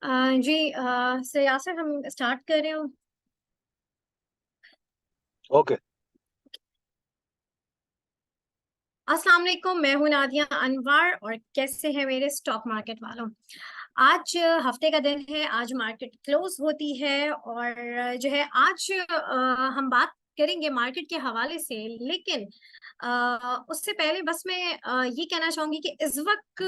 जी sir यासर हम start कर रहे हो। ओके। अस्सलाम वालेकुम, मैं हूं नादिया अनवर और कैसे हैं मेरे स्टॉक मार्केट वालों। आज हफ्ते का दिन है, आज मार्केट क्लोज होती है और जो है आज हम बात करेंगे मार्केट के हवाले से। लेकिन उससे पहले बस मैं ये कहना चाहूंगी कि इस वक्त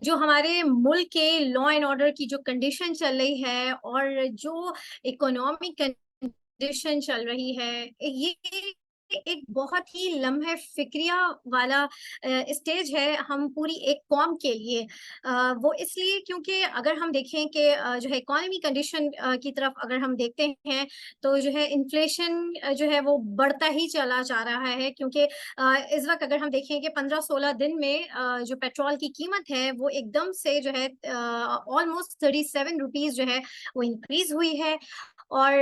जो हमारे मुल्क के लॉ एंड ऑर्डर की जो कंडीशन चल रही है और जो इकोनॉमिक कंडीशन चल रही है, ये एक बहुत ही लम्हे फिक्रिया वाला स्टेज है हम पूरी एक कौम के लिए। वो इसलिए क्योंकि अगर हम देखें कि जो है इकोनॉमी कंडीशन की तरफ अगर हम देखते हैं तो जो है इन्फ्लेशन जो है वो बढ़ता ही चला जा रहा है। क्योंकि इस वक्त अगर हम देखें कि 15-16 दिन में जो पेट्रोल की कीमत है वो एकदम से जो है ऑलमोस्ट 37 रुपीज जो है वो इंक्रीज हुई है। और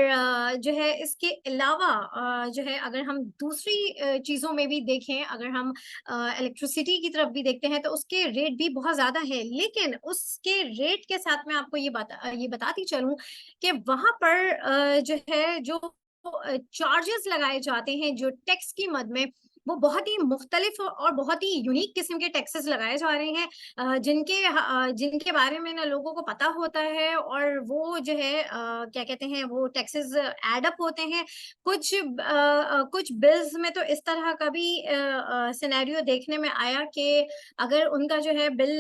जो है इसके अलावा जो है अगर हम दूसरी चीजों में भी देखें, अगर हम इलेक्ट्रिसिटी की तरफ भी देखते हैं तो उसके रेट भी बहुत ज्यादा है। लेकिन उसके रेट के साथ मैं आपको ये बताती चलूं कि वहां पर जो है जो चार्जेस लगाए जाते हैं, जो टैक्स की मद में, वो बहुत ही मुख्तलिफ और बहुत ही यूनिक किस्म के टैक्सेस लगाए जा रहे हैं, जिनके बारे में ना लोगों को पता होता है। और वो जो है क्या कहते हैं, वो टैक्सेस एड अप होते हैं। कुछ बिल्स में तो इस तरह का भी सिनेरियो देखने में आया कि अगर उनका जो है बिल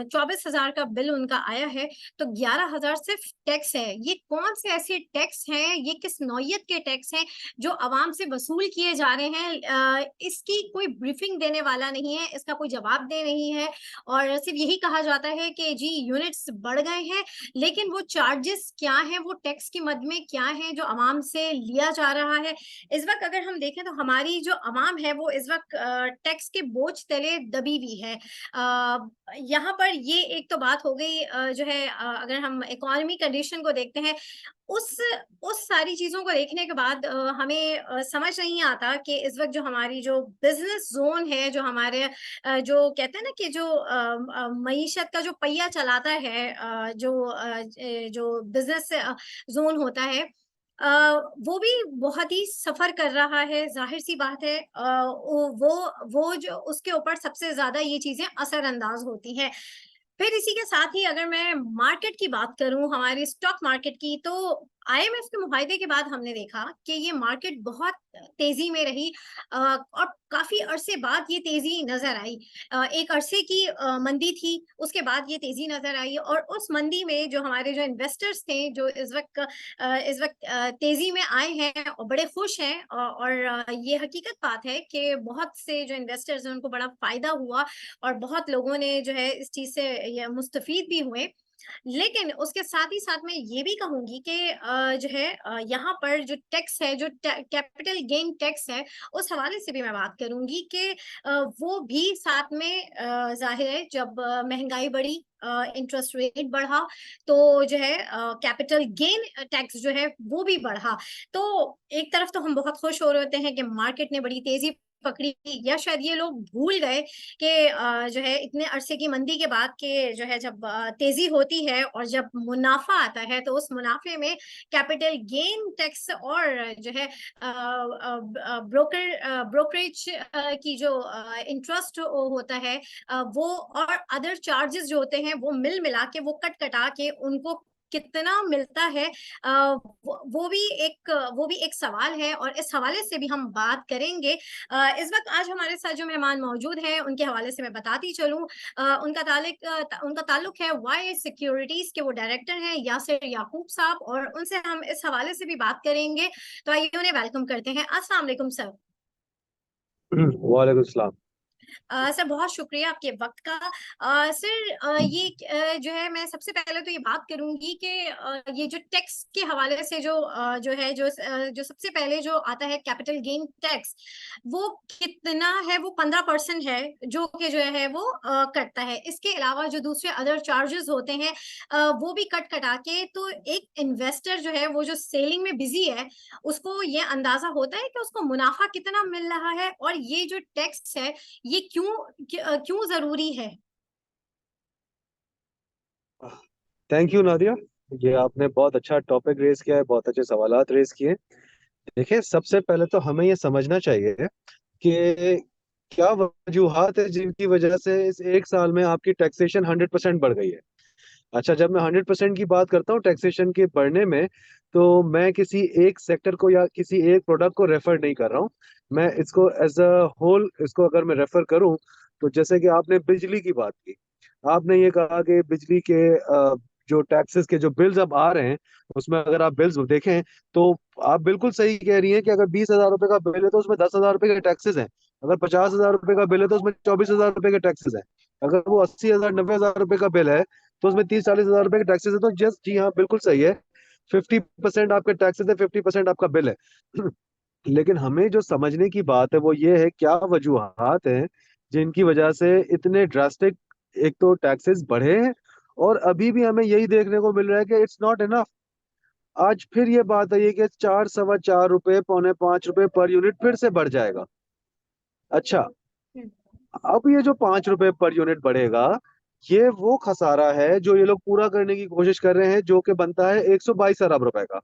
24,000 का बिल उनका आया है तो 11,000 सिर्फ टैक्स है। ये कौन से ऐसे टैक्स हैं, ये किस नौयत के टैक्स हैं जो आवाम से वसूल किए जा रहे हैं? इसकी कोई ब्रीफिंग देने वाला नहीं है, इसका कोई जवाब दे नहीं है। और सिर्फ यही कहा जाता है कि जी यूनिट्स बढ़ गए हैं, लेकिन वो चार्जेस क्या हैं, वो टैक्स की मद में क्या है जो आवाम से लिया जा रहा है। इस वक्त अगर हम देखें तो हमारी जो आवाम है वो इस वक्त टैक्स के बोझ तले दबी हुई है। यहाँ पर ये एक तो बात हो गई, जो है अगर हम इकोनॉमी कंडीशन को देखते हैं, उस उस सारी चीजों को देखने के बाद हमें समझ नहीं आता कि इस वक्त जो हमारी जो बिजनेस जोन है, जो हमारे जो कहते हैं ना कि जो मईशत का जो पहिया चलाता है, जो बिजनेस जोन होता है, अ, वो भी बहुत ही सफर कर रहा है। जाहिर सी बात है, वो जो उसके ऊपर सबसे ज्यादा ये चीजें असरअंदाज होती हैं। फिर इसी के साथ ही अगर मैं मार्केट की बात करूं, हमारी स्टॉक मार्केट की, तो आईएमएफ के मुआहदे के बाद हमने देखा कि ये मार्केट बहुत तेजी में रही, और काफी अरसे बाद ये तेजी नजर आई। एक अरसे की मंदी थी, उसके बाद ये तेजी नजर आई। और उस मंदी में जो हमारे जो इन्वेस्टर्स थे, जो इस वक्त तेजी में आए हैं और बड़े खुश हैं, और ये हकीकत बात है कि बहुत से जो इन्वेस्टर्स हैं उनको बड़ा फायदा हुआ और बहुत लोगों ने जो है इस चीज से ये मुस्तफीद भी हुए। लेकिन उसके साथ ही साथ मैं ये भी कहूंगी कि जो है यहाँ पर जो टैक्स है, जो कैपिटल गेन टैक्स है, उस हवाले से भी मैं बात करूंगी कि वो भी साथ में जाहिर है जब महंगाई बढ़ी, इंटरेस्ट रेट बढ़ा, तो जो है कैपिटल गेन टैक्स जो है वो भी बढ़ा। तो एक तरफ तो हम बहुत खुश हो रहे होते हैं कि मार्केट ने बड़ी तेजी पकड़ी, या शायद ये लोग भूल गए कि जो है इतने अरसे की मंदी के बाद के जो है जब तेजी होती है और जब मुनाफा आता है तो उस मुनाफे में कैपिटल गेन टैक्स और जो है ब्रोकरेज की जो इंटरेस्ट वो होता है, वो और अदर चार्जेस जो होते हैं वो मिल मिला के, वो कट कटा के उनको कितना मिलता है, वो भी एक सवाल है और इस हवाले से भी हम बात करेंगे। इस वक्त आज हमारे साथ जो मेहमान मौजूद हैं उनके हवाले से मैं बताती चलूं। उनका ताल्लुक है वाई सिक्योरिटीज के, वो डायरेक्टर हैं यासिर याकूब साहब, और उनसे हम इस हवाले से भी बात करेंगे। तो आइए उन्हें वेलकम करते हैं। अस्सलाम वालेकुम सर। वालेकुम सलाम। सर बहुत शुक्रिया आपके वक्त का। सर ये जो है मैं सबसे पहले तो ये बात करूंगी कि ये जो टैक्स के हवाले से जो सबसे पहले जो आता है कैपिटल गेन टैक्स, वो कितना है? वो 15% है जो है वो कटता है। इसके अलावा जो दूसरे अदर चार्जेस होते हैं वो भी कट कटा के, तो एक इन्वेस्टर जो है वो जो सेलिंग में बिजी है उसको ये अंदाजा होता है कि उसको मुनाफा कितना मिल रहा है और ये जो टैक्स है ये क्यों जरूरी है। Thank you Nadia. ये आपने बहुत अच्छा टॉपिक रेज किया है, बहुत अच्छे सवालात रेज किए। देखिए, सबसे पहले तो हमें ये समझना चाहिए कि क्या वजूहात है जिनकी वजह से इस एक साल में आपकी टैक्सेशन 100% बढ़ गई है। अच्छा, जब मैं 100% की बात करता हूँ टैक्सेशन के बढ़ने में, तो मैं किसी एक सेक्टर को या किसी एक प्रोडक्ट को रेफर नहीं कर रहा हूँ। मैं इसको एज अ होल, इसको अगर मैं रेफर करूँ, तो जैसे कि आपने बिजली की बात की, आपने ये कहा कि बिजली के जो टैक्सेस के जो बिल्स अब आ रहे हैं, उसमें अगर आप बिल्स देखें, तो आप बिल्कुल सही कह रही हैं कि अगर 20,000 रुपए का बिल है तो उसमें 10,000 रुपए के टैक्सेस हैं। अगर 50,000 रुपए का बिल है तो उसमें 24,000 रुपए के टैक्सेस हैं। अगर वो 80,000 90,000 रुपए का बिल है तो उसमें 30 40 हजार रुपए के टैक्सेस है। तो जस्ट जी हाँ, बिल्कुल सही है। 50% आपके टैक्सेस है, 50% आपका बिल है। लेकिन हमें जो समझने की बात है वो ये है, क्या वजूहात हैं जिनकी वजह से इतने ड्रास्टिक एक तो टैक्सेस बढ़े हैं, और अभी भी हमें यही देखने को मिल रहा है कि इट्स नॉट इनफ। आज फिर ये बात है कि 4 सवा 4 रुपए, 4.5 रुपए पर यूनिट फिर से बढ़ जाएगा। अच्छा, हम्म। अब ये जो 5 रुपए पर यूनिट बढ़ेगा, ये वो खसारा है जो ये लोग पूरा करने की कोशिश कर रहे हैं, जो कि बनता है 122 अरब रुपए का।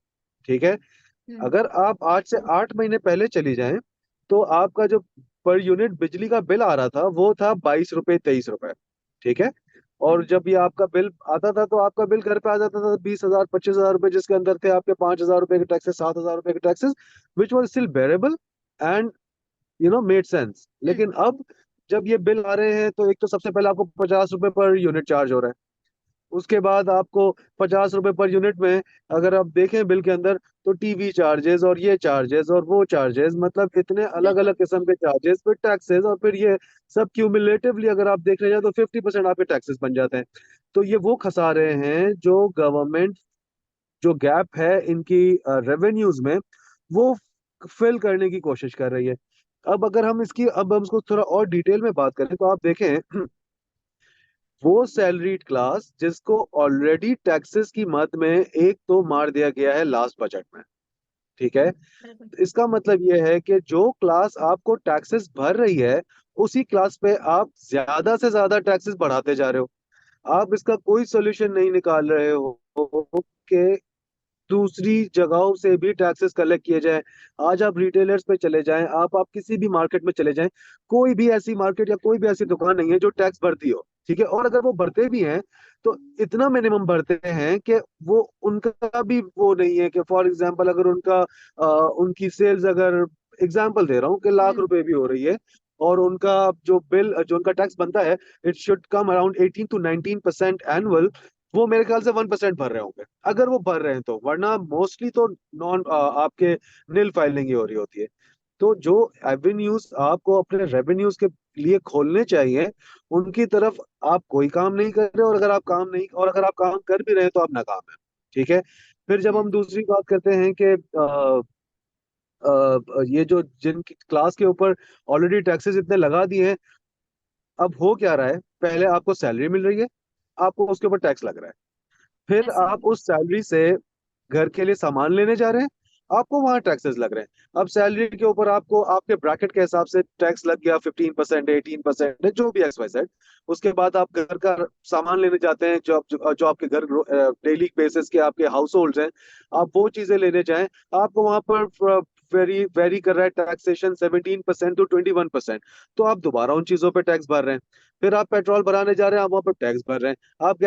ठीक है। हम्म। अगर आप 8 से 8 महीने पहले चली जाएं, तो आपका जो पर यूनिट बिजली का बिल आ रहा था वो था 22 रुपए 23 रुपए। ठीक है। और हम्म। जब ये आपका बिल आता था तो आपका बिल घर पे आ जाता था 20,000 25,000 रुपए, जिसके अंदर थे आपके 5,000 रुपए के टैक्सेस, 7,000 रुपए के taxes, which was still bearable and made sense. Hmm. लेकिन अब जब ये बिल आ रहे हैं, तो एक तो सबसे पहले आपको 50 रुपए पर यूनिट चार्ज हो रहा है। उसके बाद आपको 50 रुपए पर यूनिट में, अगर आप देखें बिल के अंदर, तो टीवी चार्जेस और ये चार्जेस और वो चार्जेस, मतलब इतने अलग अलग बिल्कुल। किस्म के चार्जेस, फिर टैक्सेस, और फिर ये सब क्यूमुलेटिवली अगर आप देखने जाए तो 50% आपके टैक्सेस बन जाते हैं। तो ये वो खसारे हैं जो गवर्नमेंट, जो गैप है इनकी रेवेन्यूज में, वो फिल करने की कोशिश कर रही है। अब हम इसको थोड़ा और डिटेल में बात करें, तो आप देखें वो सैलरीड क्लास जिसको ऑलरेडी टैक्सेस की मद में एक तो मार दिया गया है लास्ट बजट में। ठीक है। बिल्कुल। इसका मतलब ये है कि जो क्लास आपको टैक्सेस भर रही है, उसी क्लास पे आप ज्यादा से ज्यादा टैक्सेस बढ़ाते जा रहे हो। आप इसका कोई सोल्यूशन नहीं निकाल रहे हो कि दूसरी जगहों से भी टैक्सेस कलेक्ट किए जाएं। आज आप रिटेलर्स पे चले जाएं, आप किसी भी मार्केट में चले जाएं, कोई भी ऐसी मार्केट या कोई भी ऐसी दुकान नहीं है जो टैक्स भरती हो। ठीक है। और अगर वो भरते भी हैं, तो इतना मिनिमम भरते हैं कि वो उनका भी वो नहीं है कि फॉर एग्जांपल अगर उनकी सेल्स, अगर एग्जांपल दे रहा हूँ कि लाख हम्म। रुपए भी हो रही है, और उनका जो उनका टैक्स बनता है, it should come around 18 to 19% annual, वो मेरे ख्याल से 1% भर रहे होंगे, अगर वो भर रहे हैं तो। वरना मोस्टली तो नॉन आपके निल फाइलिंग ही हो रही होती है। तो जो एवेन्यूज आपको अपने रेवेन्यूज के लिए खोलने चाहिए, उनकी तरफ आप कोई काम नहीं कर रहे, और अगर आप काम कर भी रहे हैं तो आप नाकाम है। ठीक है। फिर जब हम हम्म। दूसरी बात करते हैं कि ये जो जिन क्लास के ऊपर ऑलरेडी टैक्सेस इतने लगा दिए हैं, अब हो क्या रहा है, पहले आपको सैलरी मिल रही है, आपको उसके ऊपर टैक्स लग रहा है। फिर ऐसे ही। आप उस सैलरी से घर के लिए सामान लेने जा रहे हैं, आपको वहां टैक्सेस लग रहे हैं। अब सैलरी के ऊपर आपको आपके ब्रैकेट के हिसाब से टैक्स लग गया, 15% 18%, जो भी XYZ। उसके बाद आप घर का सामान लेने जाते हैं, जो आपके घर डेली बेसिस के आपके हाउस होल्ड हैं, आप वो चीजें लेने जाएं, आपको वहां पर वेरी वेरी कर रहा है टैक्सेशन 17% to 21%। तो आप दोबारा उन चीजों पे टैक्स भर रहे हैं। फिर आप पेट्रोल भराने जा रहे हैं, आप वहां पर टैक्स भर रहे हैं। आप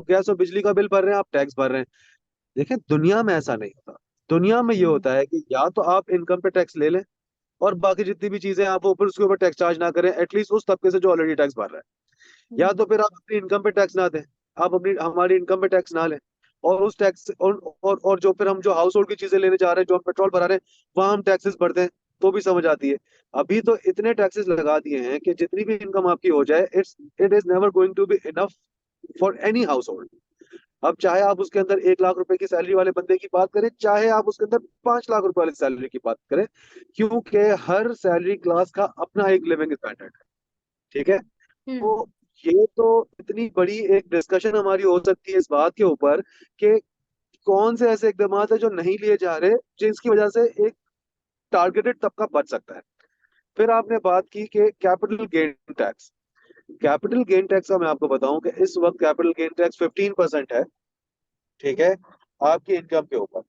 गैस और बिजली का बिल भर रहे हैं, आप टैक्स भर रहे हैं। देखिए, दुनिया में ऐसा नहीं होता। दुनिया में ये हम्म। होता है कि या तो आप इनकम पे टैक्स ले लें, और बाकी जितनी भी चीजें हैं आप ऊपर उसके ऊपर टैक्स चार्ज ना करें, एटलीस्ट उस तबके से जो ऑलरेडी टैक्स भर रहा है। या हम्म। तो फिर आप अपनी इनकम पे टैक्स ना दें, आप अपनी हमारी इनकम पे टैक्स ना लें, और उस टैक्स और जो फिर हम जो हाउस होल्ड की चीजें लेने जा रहे हैं, जो हम पेट्रोल भरा रहे हैं, वहां हम टैक्सेस भरते हैं, तो भी समझ आती है। अभी तो इतने टैक्सेस लगा दिए हैं कि जितनी भी इनकम आपकी हो जाए, it is never going to be enough for any household. अब चाहे आप उसके अंदर 1 लाख रुपए की सैलरी वाले बंदे की बात करें, चाहे आप उसके अंदर 5 लाख रुपए वाली सैलरी की बात करें, क्योंकि हर सैलरी क्लास का अपना एक लिविंग स्टैंडर्ड है। ठीक है। हम्म। तो ये तो इतनी बड़ी एक डिस्कशन हमारी हो सकती है इस बात के ऊपर कि कौन से ऐसे इकदाम है जो नहीं लिए जा रहे, जिसकी वजह से एक टारगेटेड तबका बच सकता है। फिर आपने बात की कि capital gain tax. Capital gain tax का मैं आपको बताऊं कि इस वक्त कैपिटल गेन टैक्स 15% है, ठीक है, आपकी इनकम के ऊपर।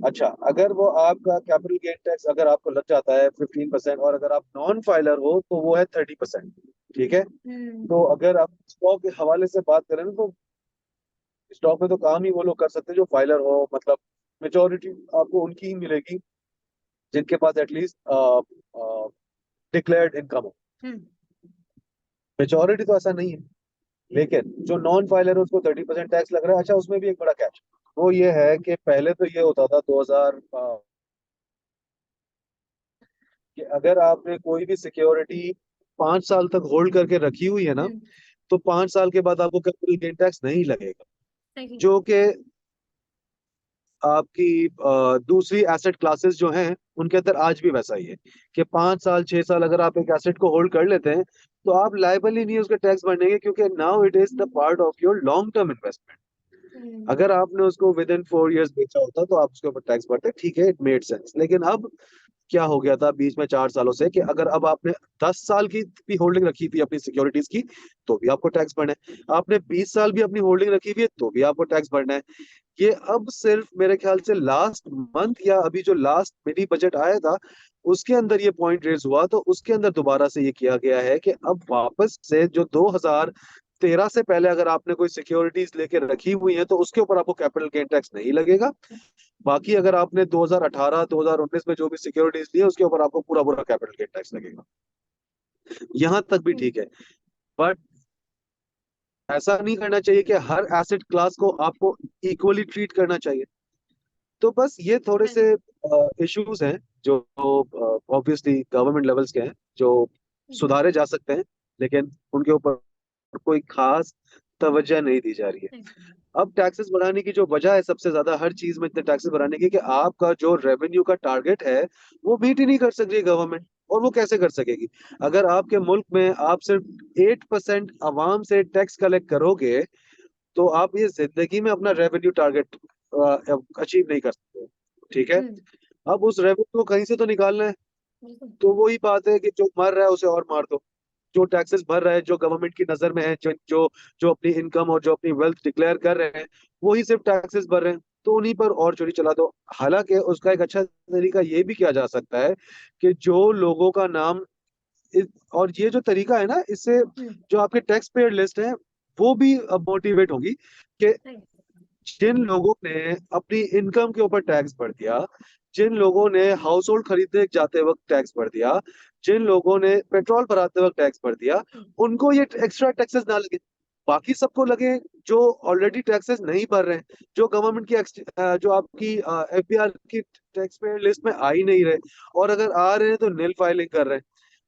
अच्छा, अगर वो आपका कैपिटल गेन टैक्स अगर आपको लग जाता है 15%, और अगर आप नॉन फाइलर हो तो वो है 30%, ठीक है। हम्म। तो अगर आप स्टॉक के हवाले से बात करें ना, तो स्टॉक में तो काम ही वो लोग कर सकते हैं जो फाइलर हो, मतलब मेजोरिटी आपको उनकी ही मिलेगी जिनके पास एटलीस्ट डिक्लेयर्ड इनकम हो। हम्म। मेजोरिटी तो ऐसा नहीं है, लेकिन जो नॉन फाइलर है उसको 30% टैक्स लग रहा है। अच्छा, उसमें भी एक बड़ा कैच, वो ये है कि पहले तो ये होता था 2000 कि अगर आपने कोई भी सिक्योरिटी 5 साल तक होल्ड करके रखी हुई है ना, हम्म। तो 5 साल के बाद आपको कैपिटल गेन टैक्स नहीं लगेगा। सही। जो कि आपकी दूसरी एसेट क्लासेस जो हैं उनके अंदर आज भी वैसा ही है कि 5 साल 6 साल अगर आप एक एसेट को होल्ड कर लेते हैं तो आप लायबल ही नहीं है उसके टैक्स भरने के, क्योंकि now it is the part of your long term investment. Hmm. अगर आपने उसको विद इन 4 इयर्स बेचा होता तो आप उसके ऊपर टैक्स भरते, ठीक है, इट मेड सेंस। लेकिन अब क्या हो गया था बीच में 4 सालों से कि अगर अब आपने 10 साल की भी होल्डिंग रखी थी अपनी सिक्योरिटीज की तो भी आपको टैक्स भरना है, आपने 20 साल भी अपनी होल्डिंग रखी हुई है तो भी आपको टैक्स भरना है। ये अब सिर्फ मेरे ख्याल से लास्ट मंथ या अभी जो लास्ट मिनी बजट आया था उसके अंदर ये पॉइंट रेज हुआ, तो उसके अंदर दोबारा से ये किया गया है कि अब वापस से जो 2013 से पहले अगर आपने कोई सिक्योरिटीज लेके रखी हुई है तो उसके ऊपर आपको कैपिटल गेन टैक्स नहीं लगेगा। बाकी अगर आपने 2018 2019 में जो भी सिक्योरिटीज ली है उसके ऊपर आपको पूरा पूरा कैपिटल गेन टैक्स लगेगा। यहां तक भी हम्म। ठीक है, बट ऐसा नहीं करना चाहिए कि हर एसेट क्लास को आपको इक्वली ट्रीट करना चाहिए। तो बस ये थोड़े से बिल्कुल। इश्यूज हैं जो ऑब्वियसली गवर्नमेंट लेवल्स के हैं, जो हम्म। सुधारे जा सकते हैं, लेकिन उनके ऊपर कोई खास तवज्जो नहीं दी जा रही है। सही। अब टैक्सेस बढ़ाने की जो वजह है सबसे ज्यादा हर चीज में इतने टैक्सेस बढ़ाने की कि आपका जो रेवेन्यू का टारगेट है वो मीट ही नहीं कर सक रही है गवर्नमेंट। और वो कैसे कर सकेगी अगर आपके मुल्क में आप सिर्फ 8% आवाम से टैक्स कलेक्ट करोगे, तो आप ये जिंदगी में अपना रेवेन्यू टारगेट अचीव नहीं कर सकते, ठीक है। हम्म। अब उस रेवेन्यू को कहीं से तो निकालना है। बिल्कुल। तो वही बात है कि जो मर रहा है उसे और मार दो, जो टैक्सेस भर रहा है, जो गवर्नमेंट की नजर में है, जो जो जो अपनी इनकम और जो अपनी वेल्थ डिक्लेयर कर रहे हैं वही सिर्फ टैक्सेस भर रहे हैं, तो उन्हीं पर और चोरी चला दो। हालांकि उसका एक अच्छा तरीका ये भी किया जा सकता है कि जो लोगों का नाम और ये जो तरीका है ना, इससे हम्म। जो आपके टैक्स पेयर लिस्ट है वो भी मोटिवेट होगी कि सही। जिन लोगों ने अपनी इनकम के ऊपर टैक्स भर दिया, जिन लोगों ने हाउस होल्ड खरीदने जाते वक्त टैक्स भर दिया, जिन लोगों ने पेट्रोल भराते वक्त टैक्स भर दिया, हम्म। उनको ये एक्स्ट्रा टैक्सेस ना लगे, बाकी सबको लगे जो ऑलरेडी टैक्सेस नहीं भर रहे हैं, जो गवर्नमेंट की जो आपकी एफबीआर की टैक्स पेयर लिस्ट में आ ही नहीं रहे, और अगर आ रहे हैं तो नील फाइलिंग कर रहे हैं।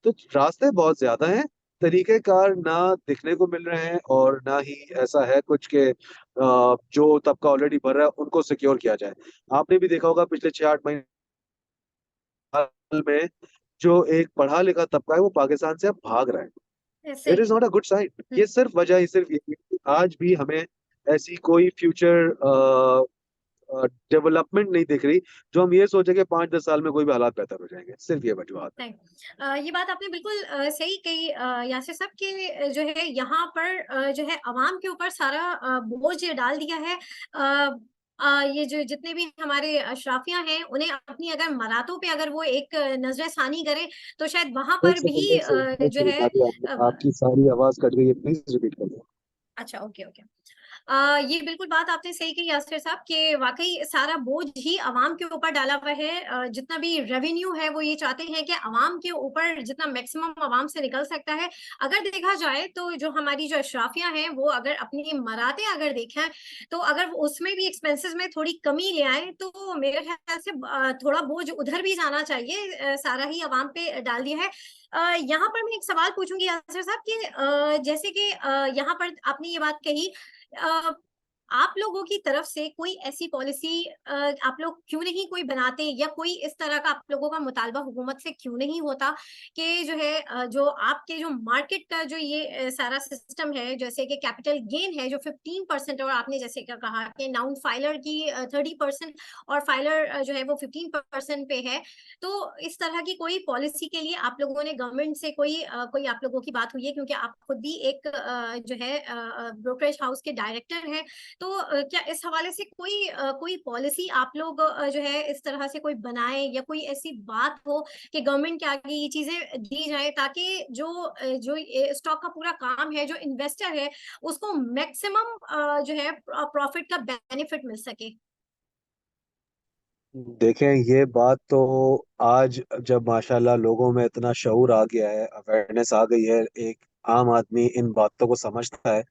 तो रास्ते बहुत ज्यादा हैं, तरीकेकार ना दिखने को मिल रहे हैं, और ना ही ऐसा है कुछ के जो तबका ऑलरेडी भर रहा है उनको सिक्योर किया जाए। आपने भी देखा होगा पिछले 6-8 महीने में जो एक पढ़ा लिखा तबका है वो पाकिस्तान से अब भाग रहा है। ऐसे इट ही। Is not a good sign. ये हम्म। सिर्फ वजह ही सिर्फ ये है कि आज भी हमें ऐसी कोई फ्यूचर डेवलपमेंट नहीं दिख रही जो हम ये सोचे कि 5-10 साल में कोई भी हालात बेहतर हो जाएंगे। सिर्फ ये वजूहत है। नहीं। ये बात आपने बिल्कुल सही कही यासिर साहब कि जो है यहाँ पर जो है अवाम के ऊपर सारा बोझ डाल दिया है। ये जो जितने भी हमारे अशराफियां हैं उन्हें अपनी अगर मरातों पे अगर वो एक नजरसानी करे तो शायद वहां एक पर भी सेकंड, एक सेकंड, एक जो मिनट, है आपकी सारी आवाज कट गई है, प्लीज रिपीट कर दो। अच्छा, ओके ओके। ये बिल्कुल बात आपने सही कही यासर साहब कि वाकई सारा बोझ ही अवाम के ऊपर डाला हुआ है। जितना भी रेवेन्यू है वो ये चाहते हैं कि अवाम के ऊपर जितना मैक्सिमम अवाम से निकल सकता है। अगर देखा जाए तो जो हमारी जो अशराफियां हैं वो अगर अपनी मराते अगर देखें तो अगर वो उसमें भी एक्सपेंसेस में थोड़ी कमी ले आए तो मेरे ख्याल से थोड़ा बोझ उधर भी जाना चाहिए। सारा ही अवाम पे डाल दिया है। यहाँ पर मैं एक सवाल पूछूंगी यासर साहब कि जैसे कि यहाँ पर आपने ये बात कही आप लोगों की तरफ से कोई ऐसी पॉलिसी आप लोग क्यों नहीं कोई बनाते, या कोई इस तरह का आप लोगों का मुतालबा हुकूमत से क्यों नहीं होता कि जो है जो आपके जो मार्केट का जो ये सारा सिस्टम है, जैसे कि कैपिटल गेन है जो 15%, और आपने जैसे क्या कहा कि नाउन फाइलर की 30% और फाइलर जो है वो 15% पे है। तो इस तरह की कोई पॉलिसी के लिए आप लोगों ने गवर्नमेंट से कोई आप लोगों की बात हुई है? क्योंकि आप खुद भी एक जो है ब्रोकरेज हाउस के डायरेक्टर हैं, तो क्या इस हवाले से कोई पॉलिसी आप लोग जो है इस तरह से कोई बनाए, या कोई ऐसी बात हो कि गवर्नमेंट के आगे ये चीजें दी जाए, ताकि जो स्टॉक का पूरा काम है, जो इन्वेस्टर है उसको मैक्सिमम जो है प्रॉफिट का बेनिफिट मिल सके। देखें, ये बात तो आज जब माशाल्लाह लोगों में इतना शऊर आ गया है, अवेयरनेस आ गई है, एक आम आदमी इन बातों को समझता है,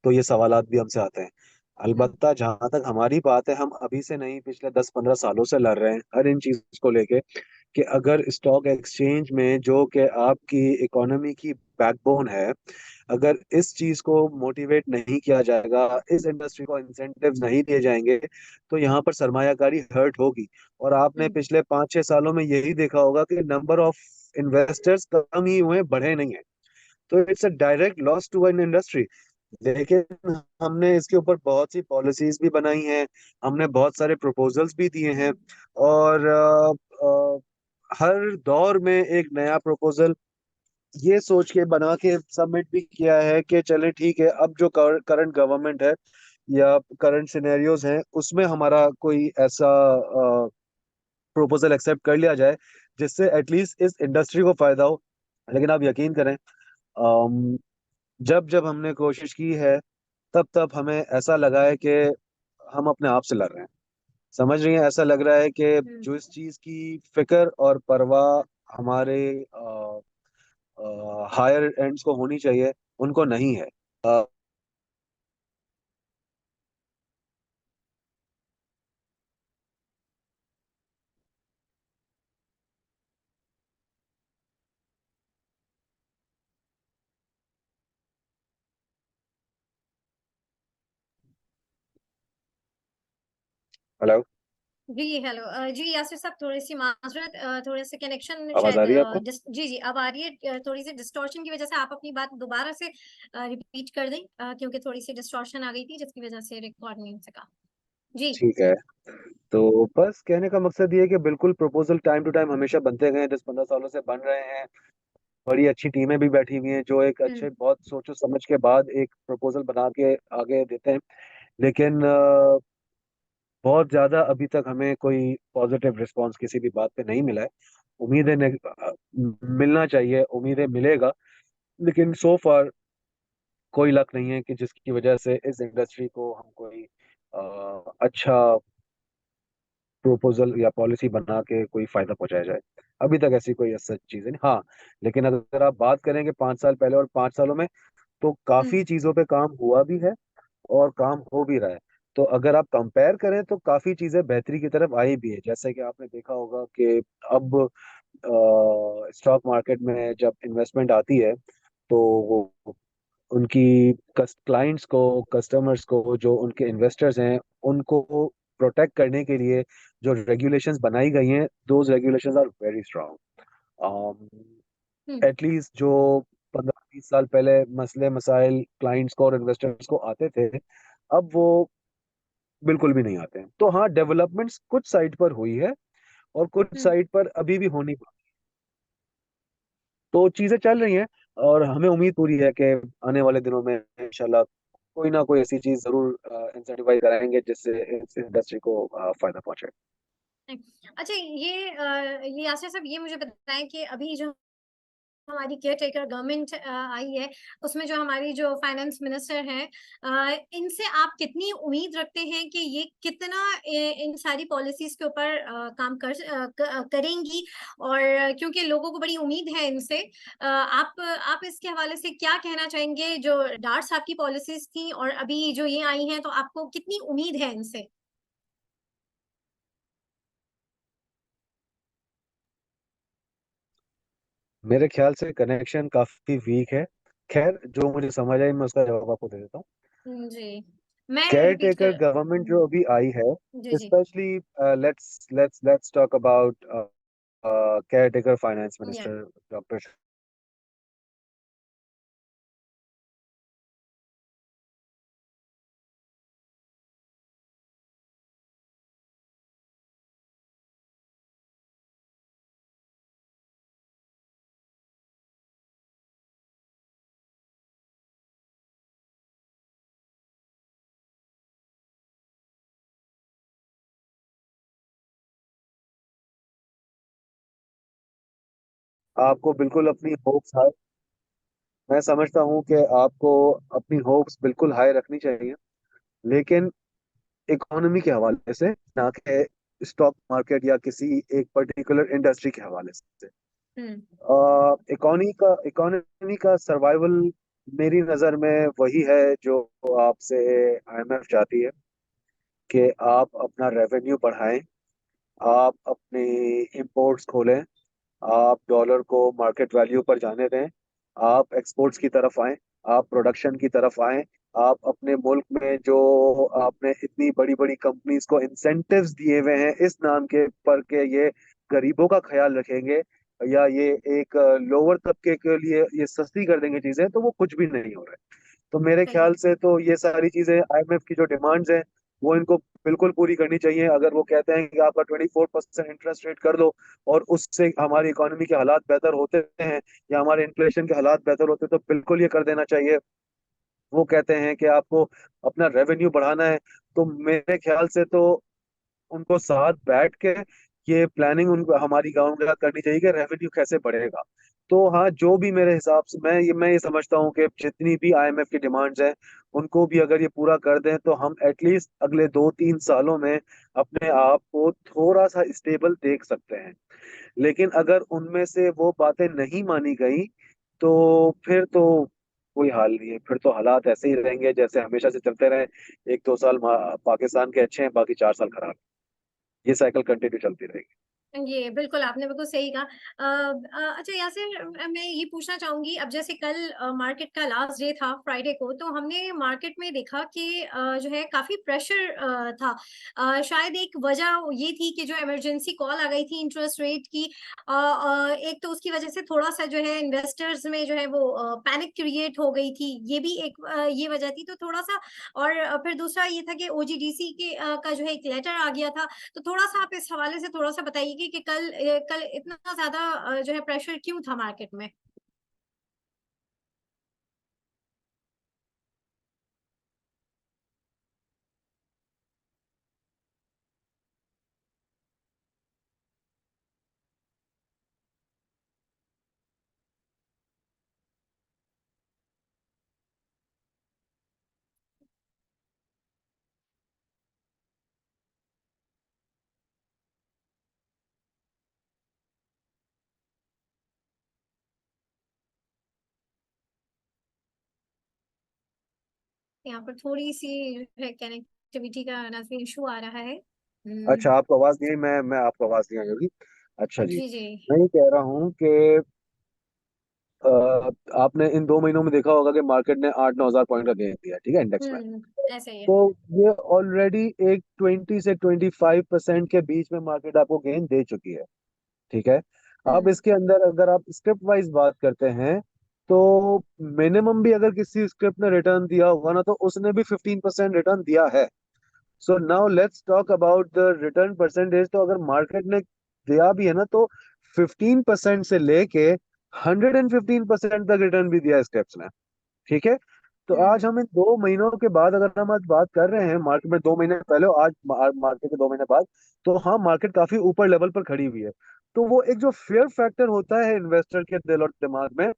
तो ये सवालात भी हमसे आते हैं। हम्म। अलबत्ता जहां तक हमारी बात है, हम अभी से नहीं पिछले 10-15 सालों से लड़ रहे हैं हर इन चीज को लेके, कि अगर स्टॉक एक्सचेंज में जो कि आपकी इकोनॉमी की बैकबोन है, अगर इस चीज को मोटिवेट नहीं किया जाएगा, इस इंडस्ट्री को इंसेंटिव्स नहीं दिए जाएंगे, तो यहाँ पर सरमायाकारी हर्ट होगी। और आपने हम्म। पिछले 5-6 सालों में यही देखा होगा कि नंबर ऑफ इन्वेस्टर्स कम ही हुए, बढ़े नहीं है। तो it's a direct loss to an industry. लेकिन हमने इसके ऊपर बहुत सी पॉलिसीज भी बनाई हैं, हमने बहुत सारे प्रपोजल्स भी दिए हैं, और हर दौर में एक नया प्रपोजल ये सोच के बना के सबमिट भी किया है कि चले ठीक है, अब जो करंट गवर्नमेंट है या करंट सिनेरियोज हैं, उसमें हमारा कोई ऐसा प्रपोजल एक्सेप्ट कर लिया जाए जिससे एटलीस्ट इस इंडस्ट्री को फायदा हो। लेकिन आप यकीन करें, अम, जब जब हमने कोशिश की है, तब तब हमें ऐसा लगा है कि हम अपने आप से लड़ रहे हैं। समझ रही हैं, ऐसा लग रहा है कि हम्म। जो इस चीज की फिक्र और परवाह हमारे हायर एंड्स को होनी चाहिए, उनको नहीं है। हेलो। जी हेलो। जी यासिर साहब, थोड़ी सी माजरत, थोड़े से कनेक्शन आवाज आ शायद रही है आपको? जी जी अब आ रही है। थोड़ी सी डिस्टॉर्शन की वजह से आप अपनी बात दोबारा से रिपीट कर दें, क्योंकि थोड़ी सी डिस्टॉर्शन आ गई थी जिसकी वजह से रिकॉर्ड नहीं हो सका। जी। ठीक है। तो बस कहने का मकसद ये है कि बिल्कुल प्रपोजल टाइम टू टाइम हमेशा बनते गए हैं, 10-15 सालों से बन रहे हैं। बड़ी अच्छी टीमें भी बैठी हुई हैं जो एक हम्म। अच्छे, बहुत सोचो समझ के बाद एक प्रपोजल बना के आगे देते हैं। लेकिन बहुत ज्यादा अभी तक हमें कोई पॉजिटिव रिस्पांस किसी भी बात पे नहीं मिला है। उम्मीद है मिलना चाहिए, उम्मीद है मिलेगा। लेकिन सो फार कोई लक नहीं है कि जिसकी वजह से इस इंडस्ट्री को हम कोई अच्छा प्रपोजल या पॉलिसी बना के कोई फायदा पहुंचाया जाए। अभी तक ऐसी कोई सच चीज है नहीं, हाँ। लेकिन अगर आप बात करेंगे 5 साल पहले और 5 सालों में, तो हम्म। काफी चीजों पे काम हुआ भी है और काम हो भी रहा है। तो अगर आप कंपेयर करें तो काफी चीजें बेहतरी की तरफ आई भी है। जैसे कि आपने देखा होगा कि अब स्टॉक मार्केट में जब इन्वेस्टमेंट आती है, तो वो उनकी क्लाइंट्स को, कस्टमर्स को, जो उनके इन्वेस्टर्स हैं, उनको प्रोटेक्ट करने के लिए जो रेगुलेशंस बनाई गई हैं, those regulations are very strong. Hmm. At least जो 15-20 साल पहले मसले मसाइल क्लाइंट्स को और इन्वेस्टर्स को आते थे, अब वो बिल्कुल भी नहीं आते हैं। तो हाँ, डेवलपमेंट्स कुछ साइड पर हुई है और कुछ हम्म। साइड पर अभी भी होनी बाकी। तो चीजें चल रही हैं, और हमें उम्मीद पूरी है कि आने वाले दिनों में इंशाल्लाह कोई ना कोई ऐसी चीज जरूर इंसेंटिवाइज कराएंगे जिससे इस इंडस्ट्री को फायदा पहुंचे। अच्छा, ये यासिर साहब, ये मुझे बताएं कि अभी जो हमारी केयर टेकर गवर्नमेंट आई है, उसमें जो हमारी जो फाइनेंस मिनिस्टर हैं, इनसे आप कितनी उम्मीद रखते हैं कि ये कितना इन सारी पॉलिसीज के ऊपर काम करेंगी? और क्योंकि लोगों को बड़ी उम्मीद है इनसे, आप इसके हवाले से क्या कहना चाहेंगे? जो डार साहब की पॉलिसीज थी और अभी जो ये आई हैं, तो आपको कितनी उम्मीद है इनसे? मेरे ख्याल से कनेक्शन काफी वीक है। खैर, जो मुझे समझ आई मैं उसका जवाब आपको दे देता हूँ। जी। मैं केयर रिपीट टेकर कर। गवर्नमेंट जो अभी आई है, जी जी। Specially let's talk about caretaker finance या मिनिस्टर डॉक्टर। आपको बिल्कुल अपनी होप्स हाई, मैं समझता हूँ कि आपको अपनी होप्स बिल्कुल हाई रखनी चाहिए, लेकिन इकोनॉमी के हवाले से, ना कि स्टॉक मार्केट या किसी एक पर्टिकुलर इंडस्ट्री के हवाले से। हम्म। इकोनॉमी का सर्वाइवल मेरी नज़र में वही है जो आपसे आईएमएफ चाहती है, कि आप अपना रेवेन्यू बढ़ाएं, आप अपने इंपोर्ट्स खोलें, आप डॉलर को मार्केट वैल्यू पर जाने दें, आप एक्सपोर्ट्स की तरफ आएं, आप प्रोडक्शन की तरफ आएं, आप अपने मुल्क में जो आपने इतनी बड़ी बड़ी कंपनीज को इंसेंटिव्स दिए हुए हैं इस नाम के पर के ये गरीबों का ख्याल रखेंगे, या ये एक लोअर तबके के लिए ये सस्ती कर देंगे चीजें, तो वो कुछ भी नहीं हो रहा है। तो मेरे सही। ख्याल से तो ये सारी चीजें आईएमएफ की जो डिमांड्स हैं वो इनको बिल्कुल पूरी करनी चाहिए। अगर वो कहते हैं कि आपका 24% इंटरेस्ट रेट कर दो और उससे हमारी इकोनॉमी के हालात बेहतर होते हैं या हमारे इन्फ्लेशन के हालात बेहतर होते हैं, तो बिल्कुल ये कर देना चाहिए। वो कहते हैं कि आपको अपना रेवेन्यू बढ़ाना है, तो मेरे ख्याल से तो उनको साथ बैठ के ये प्लानिंग उनको हमारी गवर्नमेंट के साथ करनी चाहिए कि रेवेन्यू कैसे बढ़ेगा। तो हाँ, जो भी मेरे हिसाब से मैं ये समझता हूँ कि जितनी भी आईएमएफ की डिमांड्स हैं उनको भी अगर ये पूरा कर दें तो हम एटलीस्ट अगले 2-3 सालों में अपने आप को थोड़ा सा स्टेबल देख सकते हैं। लेकिन अगर उनमें से वो बातें नहीं मानी गई तो फिर तो कोई हाल नहीं है, फिर तो हालात ऐसे ही रहेंगे जैसे हमेशा से चलते रहे। 1-2 साल पाकिस्तान के अच्छे हैं, बाकी 4 साल खराब। ये साइकिल कंटिन्यू चलती रहेगी। ये बिल्कुल आपने बिल्कुल सही कहा। अच्छा यासिर, मैं ये पूछना चाहूंगी, अब जैसे कल मार्केट का लास्ट डे था फ्राइडे को, तो हमने मार्केट में देखा कि जो है काफी प्रेशर था। शायद एक वजह ये थी कि जो इमरजेंसी कॉल आ गई थी इंटरेस्ट रेट की, एक तो उसकी वजह से थोड़ा सा जो है इन्वेस्टर्स में जो है वो पैनिक क्रिएट हो गई थी, ये भी एक ये वजह थी, तो थोड़ा सा। और फिर दूसरा ये था कि ओजीडीसी के का जो है एक लेटर आ गया था। तो थोड़ा सा आप इस हवाले से थोड़ा सा बताइए कि कल इतना ज्यादा जो है प्रेशर क्यों था मार्केट में। यहाँ पर थोड़ी सी जो है कनेक्टिविटी का नाज़रीन इशू आ रहा है। अच्छा, आपको आवाज नहीं आई, मैं आपको आवाज नहीं आई होगी। अच्छा जी। जी जी। मैं ये कह रहा हूँ कि अ, आपने इन 2 महीनों में देखा होगा कि मार्केट ने 8-9 हजार पॉइंट का गेन दिया, ठीक है, इंडेक्स में। ऐसा ही है। तो ये ऑलरेडी एक 20 से 25% के बीच में मार्केट आपको गेन दे चुकी है, ठीक है। अब हम्म इसके अंदर अगर आप स्क्रिप्ट वाइज बात करते हैं तो मिनिमम भी अगर किसी स्क्रिप्ट ने रिटर्न दिया होगा ना, तो उसने भी 15% रिटर्न दिया है। So now let's talk about the return percentage. तो अगर मार्केट ने दिया भी है ना, तो 15% से लेके 115% तक रिटर्न भी दिया स्टेप्स ने, ठीक है। तो आज हम्म हम इन 2 महीनों के बाद अगर हम आज बात कर रहे हैं मार्केट में, 2 महीने पहले और आज मार्केट के 2 महीने बाद, तो हाँ, मार्केट काफी ऊपर लेवल पर खड़ी हुई है। तो वो एक जो फेयर फैक्टर होता है इन्वेस्टर के दिल और दिमाग में,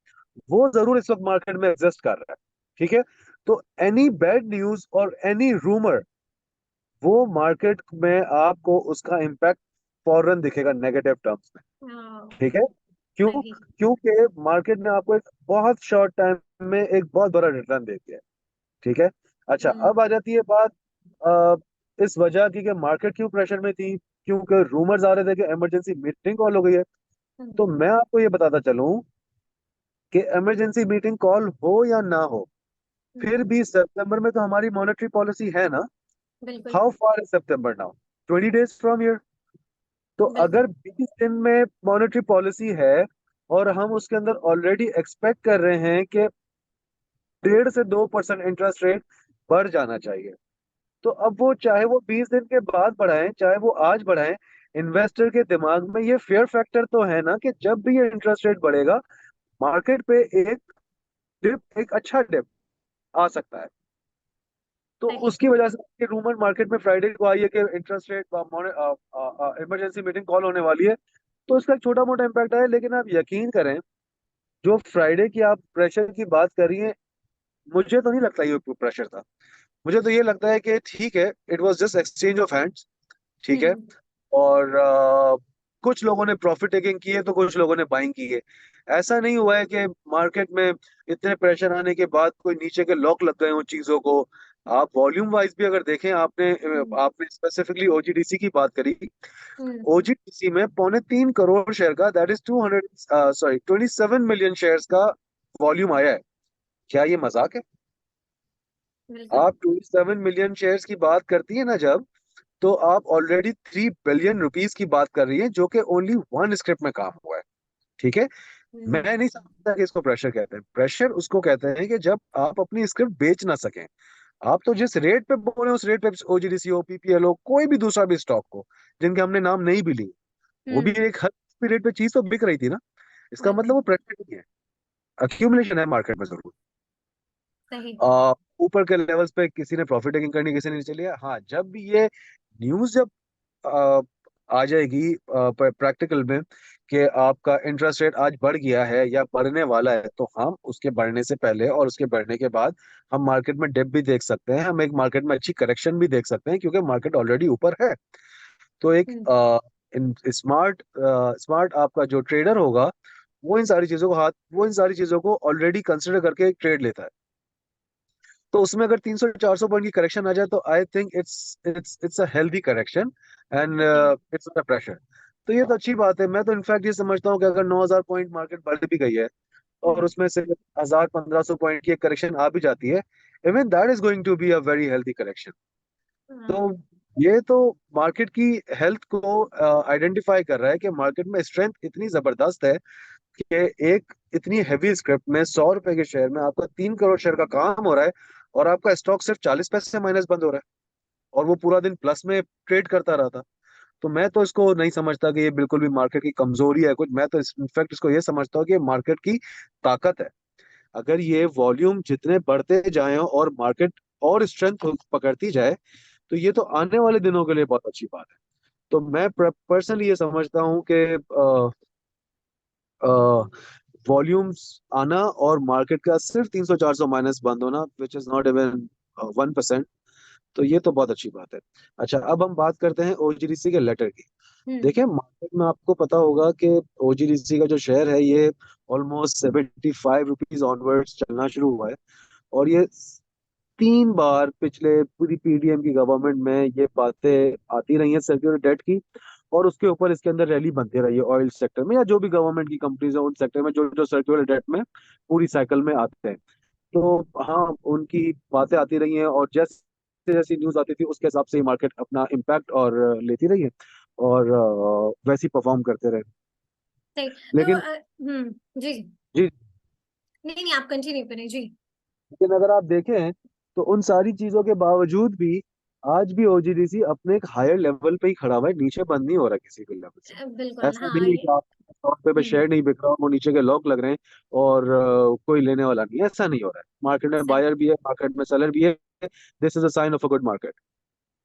वो जरूर इस वक्त मार्केट में एग्जिस्ट कर रहा है, ठीक है। तो एनी बैड न्यूज और एनी रूमर, वो मार्केट में आपको उसका इम्पैक्ट फौरन दिखेगा नेगेटिव टर्म्स में, हाँ, ठीक है। क्यों? सही। क्योंकि मार्केट ने आपको एक बहुत शॉर्ट टाइम में एक बहुत बड़ा रिटर्न दे दिया है, ठीक है। अच्छा, हम्म अब आ जाती है बात अ, इस वजह की कि मार्केट क्यों प्रेशर में थी, क्योंकि रूमर्स आ रहे थे कि इमरजेंसी मीटिंग कॉल हो गई है। तो हम्म मैं आपको ये बताता चलूं कि इमरजेंसी मीटिंग कॉल हो या ना हो, फिर भी सितंबर में तो हमारी मॉनेटरी पॉलिसी है ना। बिल्कुल। How far is September now? 20 days from here. तो बिल्कुल। अगर 20 दिन में मॉनेटरी पॉलिसी है और हम उसके अंदर ऑलरेडी एक्सपेक्ट कर रहे हैं कि 1.5 से 2% इंटरेस्ट रेट बढ़ जाना चाहिए, तो अब वो चाहे वो 20 दिन के बाद बढ़ाएं चाहे वो आज बढ़ाएं, इन्वेस्टर के दिमाग में ये फेयर फैक्टर तो है ना कि जब भी ये इंटरेस्ट रेट बढ़ेगा, मार्केट पे एक डिप, एक अच्छा डिप आ सकता है। तो सही। उसकी वजह से रूमर मार्केट में फ्राइडे को आई है कि interest rate emergency meeting call होने वाली है। तो इसका एक छोटा मोटा इम्पैक्ट आया, लेकिन आप यकीन करें, जो फ्राइडे की आप प्रेशर की बात कर रही हैं, मुझे तो नहीं लगता ये प्रेशर था। मुझे तो ये लगता है कि ठीक है, it was just exchange of hands. ठीक है। हम्म। और कुछ लोगों ने प्रॉफिट टेकिंग की है तो कुछ लोगों ने बाइंग की है। ऐसा नहीं हुआ है कि मार्केट में इतने प्रेशर आने के बाद कोई नीचे के लॉक लग गए उन चीजों को। आप वॉल्यूम वाइज भी अगर देखें, आपने हम्म। आपने स्पेसिफिकली ओजीडीसी की बात करी। हम्म। ओजीडीसी में 3.25 करोड़ शेयर का, दैट इज 27 मिलियन शेयर्स का वॉल्यूम आया है। क्या ये मजाक है? बिल्कुल। आप 27 मिलियन शेयर्स की बात करती है ना जब, तो आप ऑलरेडी 3 बिलियन रुपीस की बात कर रही है, जो कि ओनली वन स्क्रिप्ट में काम हुआ है। ठीक है। मैं हम्म। नहीं समझता कि इसको प्रेशर कहते हैं। प्रेशर उसको कहते हैं कि जब आप अपनी स्क्रिप्ट बेच ना सकें। आप तो जिस रेट पे बोले उस रेट पे ओजीडीसी हो, पीपीएल हो, कोई भी दूसरा भी स्टॉक हो, जिनके हमने नाम नहीं भी लिए, वो भी हम्म। एक हर रेट पे चीज तो बिक रही थी ना। इसका मतलब बिल्कुल। वो प्रेशर नहीं है, अक्यूमुलेशन है मार्केट में जरूर। सही। ऊपर के लेवल्स पे किसी ने प्रॉफिट टेकिंग करनी, किसी ने नहीं चलिए। हाँ, जब भी ये न्यूज जब आ, आ जाएगी प्रैक्टिकल में कि आपका इंटरेस्ट रेट आज बढ़ गया है या बढ़ने वाला है, तो हम उसके बढ़ने से पहले और उसके बढ़ने के बाद हम मार्केट में डिप भी देख सकते हैं, हम एक मार्केट में अच्छी करेक्शन भी देख सकते हैं, क्योंकि मार्केट ऑलरेडी ऊपर है। तो एक हम्म। स्मार्ट स्मार्ट आपका जो ट्रेडर होगा, वो इन सारी चीजों को ऑलरेडी कंसिडर करके एक ट्रेड लेता है। तो उसमें अगर 300 400 पॉइंट की करेक्शन आ जाए, तो I think it's it's it's a healthy correction and सही। It's a pressure. तो ये तो अच्छी बात है। मैं तो इनफैक्ट ये समझता हूँ कि अगर 9,000 पॉइंट मार्केट बढ़ भी गई है और हम्म। उसमें से 1,000 1500 पॉइंट की एक करेक्शन आ भी जाती है, even that is going to be a very healthy correction. हाँ। तो ये तो मार्केट की हेल्थ को आइडेंटिफाई कर रहा है कि मार्केट में स्ट्रेंथ इतनी जबरदस्त है कि एक इतनी हैवी स्क्रिप्ट में 100 रुपए के शेयर में आपका 3 करोड़ शेयर का काम हो रहा है, और आपका स्टॉक सिर्फ 40 पैसे माइनस बंद हो रहा है, और वो पूरा दिन प्लस में ट्रेड करता रहा था। तो मैं तो इसको नहीं समझता कि ये बिल्कुल भी मार्केट की कमजोरी है कुछ। मैं तो इनफैक्ट इसको ये समझता हूँ कि मार्केट की ताकत है। अगर ये वॉल्यूम जितने बढ़ते जाएं और मार्केट और स्ट्रेंथ पकड़ती जाए, तो ये तो आने वाले दिनों के लिए बहुत अच्छी बात है। तो मैं पर्सनली ये समझता हूँ कि वॉल्यूम्स आना और मार्केट का सिर्फ 300 400 माइनस बंद होना, विच इज नॉट इवन 1%, तो ये तो बहुत अच्छी बात है। अच्छा, अब हम बात करते हैं ओजीडीसी के लेटर की। हम्म। देखिए, मार्केट में आपको पता होगा कि ओजीडीसी का जो शेयर है, ये ऑलमोस्ट 75 रुपीज ऑनवर्ड्स चलना शुरू हुआ है। और ये 3 बार पिछले पूरी पीडीएम की गवर्नमेंट में ये बातें आती रही हैं सर्कुलर डेट की, और उसके ऊपर इसके अंदर रैली बनती रही है ऑयल सेक्टर में या जो भी गवर्नमेंट की कंपनीज है उन सेक्टर में, जो जो सर्कुलर डेट में पूरी साइकिल में आते हैं। तो हाँ, उनकी बातें आती रही हैं, और जैसे जैसी न्यूज आती थी उसके हिसाब से ही मार्केट अपना इम्पैक्ट और लेती रही है, और वैसे ही परफॉर्म करते रहे। सही। तो लेकिन जी जी। जी, नहीं नहीं, आप कंटिन्यू करें जी। लेकिन अगर आप देखें, तो उन सारी चीजों के बावजूद भी आज भी ओजीडीसी अपने एक हायर लेवल पे ही खड़ा हुआ है, नीचे बंद नहीं हो रहा किसी भी लेवल से। बिल्कुल। ऐसा हाँ नहीं है ये। कि आप 100 रुपए पे हम्म। शेयर नहीं बिक रहा, वो नीचे के लॉक लग रहे हैं और कोई लेने वाला नहीं है, ऐसा नहीं हो रहा है। मार्केट में सही। बायर भी है, मार्केट में सेलर भी है। This is a sign of a good market.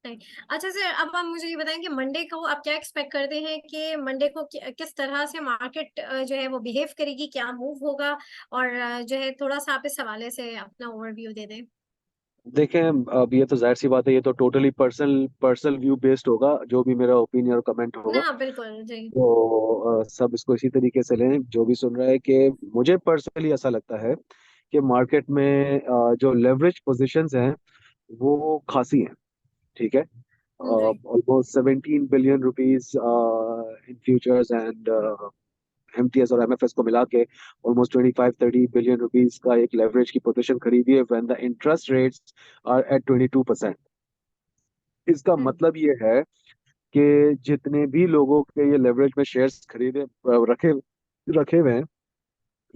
सही। अच्छा सर, अब आप मुझे ये बताएं कि मंडे को आप क्या एक्सपेक्ट करते हैं कि मंडे को किस तरह से मार्केट जो है वो बिहेव करेगी, क्या मूव होगा? और जो है थोड़ा सा आप इस हवाले से अपना ओवरव्यू दे दें। देखें, अब ये तो जाहिर सी बात है, ये तो totally personal personal view based होगा, जो भी मेरा ओपिनियन और कमेंट होगा। हाँ बिल्कुल जी। तो सब इसको इसी तरीके से लें, जो भी सुन रहा है, कि मुझे पर्सनली ऐसा लगता है कि मार्केट में जो लेवरेज पोजीशंस हैं वो खासी हैं। ठीक है। जी। Almost 17 billion rupees in futures and MTS और एमएफएस को मिला के ऑलमोस्ट 25-30 बिलियन रुपीज का एक लेवरेज की पोजीशन खरीदी है when the interest rates are at 22%। इसका हम्म। मतलब ये है कि जितने भी लोगों के ये लेवरेज में शेयर्स खरीदे रखे रखे हुए हैं,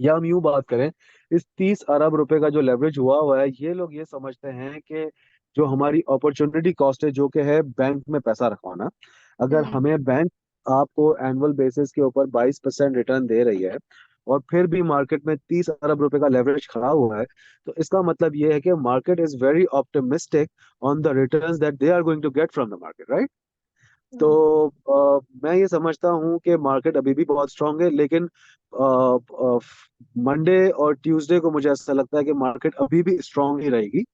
या हम यूं बात करें, इस 30 अरब रुपए का जो लेवरेज हुआ हुआ है, ये लोग ये समझते हैं कि जो हमारी अपॉर्चुनिटी कॉस्ट है, जो कि है बैंक में पैसा रखवाना, अगर हम्म। हमें बैंक आपको एनुअल बेसिस के ऊपर 22% रिटर्न दे रही है, और फिर भी मार्केट में 30 अरब रुपए का लेवरेज खड़ा हुआ है, तो इसका मतलब ये है कि market is very optimistic on the returns that they are going to get from the market, right? Hmm. तो मैं ये समझता हूँ कि मार्केट अभी भी बहुत स्ट्रांग है, लेकिन मंडे और ट्यूसडे को मुझे ऐसा लगता है कि मार्केट अभी भी स्ट्रांग ही रहेगी।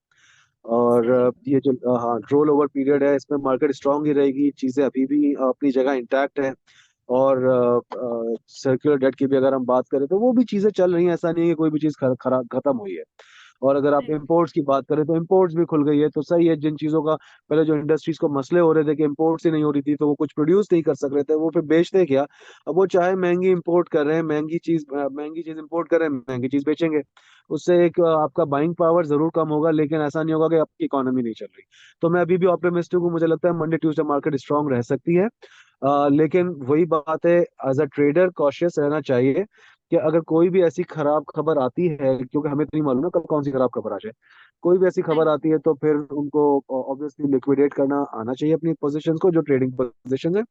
और सही। ये जो हाँ रोल ओवर पीरियड है, इसमें मार्केट स्ट्रांग ही रहेगी, चीजें अभी भी अपनी जगह इंटैक्ट है। और सर्कुलर डेट की भी अगर हम बात करें तो वो भी चीजें चल रही हैं, ऐसा नहीं है कि कोई भी चीज खराब खत्म हुई है। और अगर आप सही। इंपोर्ट्स की बात करें तो इंपोर्ट्स भी खुल गई है, तो सही है। जिन चीजों का पहले जो इंडस्ट्रीज को मसले हो रहे थे कि इंपोर्ट्स ही नहीं हो रही थी, तो वो कुछ प्रोड्यूस नहीं कर सक रहे थे, वो फिर बेचते क्या? अब वो चाहे महंगी इंपोर्ट कर रहे हैं, महंगी चीज इंपोर्ट कर रहे हैं, महंगी चीज बेचेंगे। उससे एक आपका बाइंग पावर जरूर कम होगा, लेकिन ऐसा नहीं होगा कि आपकी इकोनॉमी नहीं चल रही। तो मैं अभी भी ऑप्टिमिस्टिक हूँ, मुझे लगता है मंडे ट्यूसडे मार्केट स्ट्रांग रह सकती है। लेकिन वही बात है, एज अ ट्रेडर कॉशियस रहना चाहिए कि अगर कोई भी ऐसी खराब खबर आती है, क्योंकि हमें तो नहीं मालूम ना कल कौन सी खराब खबर आ जाए, कोई भी ऐसी खबर सही। आती है, तो फिर उनको ऑब्वियसली लिक्विडेट करना आना चाहिए अपनी पोजीशंस को, जो ट्रेडिंग पोजीशन है।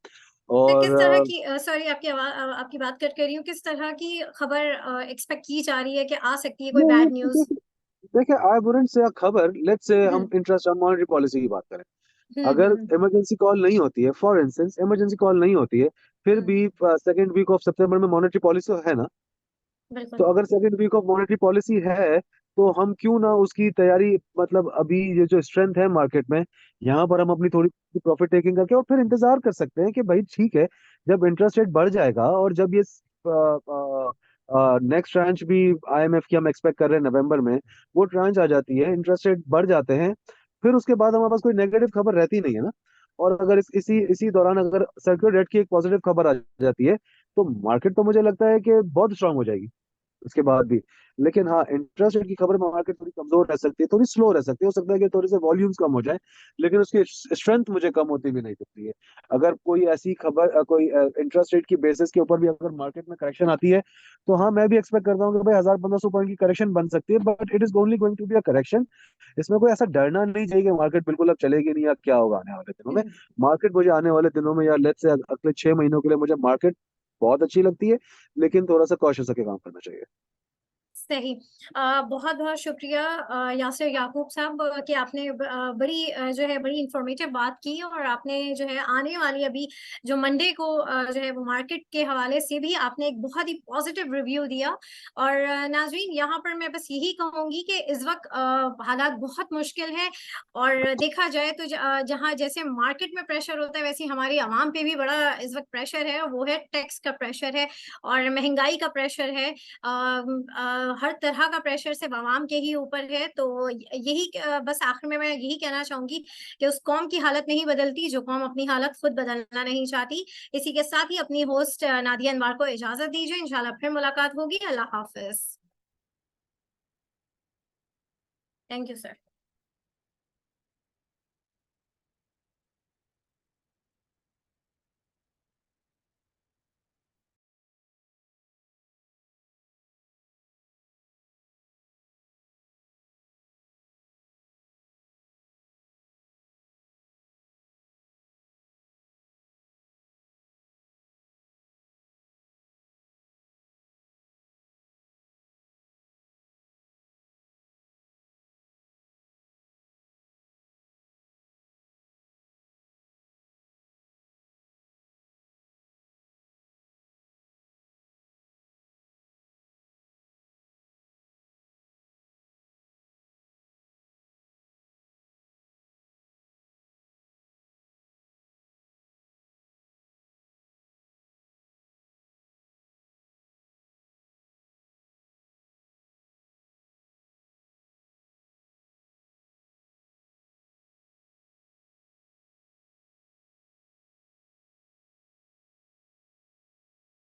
तो किस और तरह की सॉरी आपकी आवाज आपकी बात कट कर रही हूँ, किस तरह की खबर एक्सपेक्ट की जा रही है कि आ सकती है कोई ये बैड न्यूज? देखिए, आई वुडंट से खबर, लेट्स से हम हम्म। इंटरेस्ट और मॉनेटरी पॉलिसी की बात करें। हम्म। अगर इमरजेंसी कॉल नहीं होती है, फॉर इंस्टेंस इमरजेंसी कॉल नहीं होती है, फिर हम्म। भी सेकेंड वीक ऑफ सितंबर में मॉनेटरी पॉलिसी है ना? तो बिल्कुल। अगर second week of monetary policy है, तो हम क्यों ना उसकी तैयारी, मतलब अभी ये जो स्ट्रेंथ है मार्केट में, यहाँ पर हम अपनी थोड़ी प्रॉफिट टेकिंग करके और फिर इंतजार कर सकते हैं कि भाई ठीक है, जब इंटरेस्ट रेट बढ़ जाएगा और जब ये नेक्स्ट ट्रांच भी आईएमएफ की हम एक्सपेक्ट कर रहे हैं नवंबर में, वो ट्रांच आ जाती है, इंटरेस्ट रेट बढ़ जाते हैं, फिर उसके बाद हमारे पास कोई नेगेटिव खबर रहती नहीं है ना। और अगर इसी इसी दौरान अगर सर्कुलर रेट की एक पॉजिटिव खबर आ जाती है, तो मार्केट तो मुझे लगता है कि बहुत स्ट्रांग हो जाएगी उसके बाद भी। लेकिन हाँ, इंटरेस्ट रेट की खबर में मार्केट थोड़ी कमजोर रह सकती है, थोड़ी स्लो रह सकती है, हो सकता है कि थोड़े से वॉल्यूम्स कम हो जाए, लेकिन उसकी स्ट्रेंथ मुझे कम होती भी नहीं दिखती है। अगर कोई ऐसी खबर कोई इंटरेस्ट रेट की बेसिस के ऊपर भी अगर मार्केट में करेक्शन आती है, तो हाँ मैं भी एक्सपेक्ट करता हूँ कि भाई 1000-1500 पॉइंट की करेक्शन बन सकती है, but it is only going to be a correction. इसमें कोई ऐसा डरना नहीं चाहिए कि मार्केट बिल्कुल अब चलेगी नहीं, या क्या होगा आने वाले दिनों में। हम्म। मार्केट मुझे आने वाले दिनों में, या लेट्स से अगले 6 महीनों के लिए, मुझे मार्केट बहुत अच्छी लगती है, लेकिन थोड़ा सा कॉशियस होकर काम करना चाहिए। सही। बहुत बहुत शुक्रिया यासिर याकूब साहब कि आपने बड़ी जो है बड़ी इंफॉर्मेटिव बात की, और आपने जो है आने वाली अभी जो मंडे को जो है वो मार्केट के हवाले से भी आपने एक बहुत ही पॉजिटिव रिव्यू दिया। और नाजरीन, यहाँ पर मैं बस यही कहूंगी कि इस वक्त हालात बहुत मुश्किल है, और देखा जाए तो जहाँ जैसे मार्केट में प्रेशर होता है, वैसे हमारी आवाम पे भी बड़ा इस वक्त प्रेशर है, वो है टैक्स का प्रेशर है और महंगाई का प्रेशर है। हर तरह का प्रेशर सिर्फ आवाम के ही ऊपर है। तो यही बस आखिर में मैं यही कहना चाहूंगी कि उस कौम की हालत नहीं बदलती जो कौम अपनी हालत खुद बदलना नहीं चाहती। इसी के साथ ही अपनी होस्ट नादिया अनवार को इजाजत दीजिए, इंशाल्लाह फिर मुलाकात होगी। अल्लाह हाफिज। Thank you sir.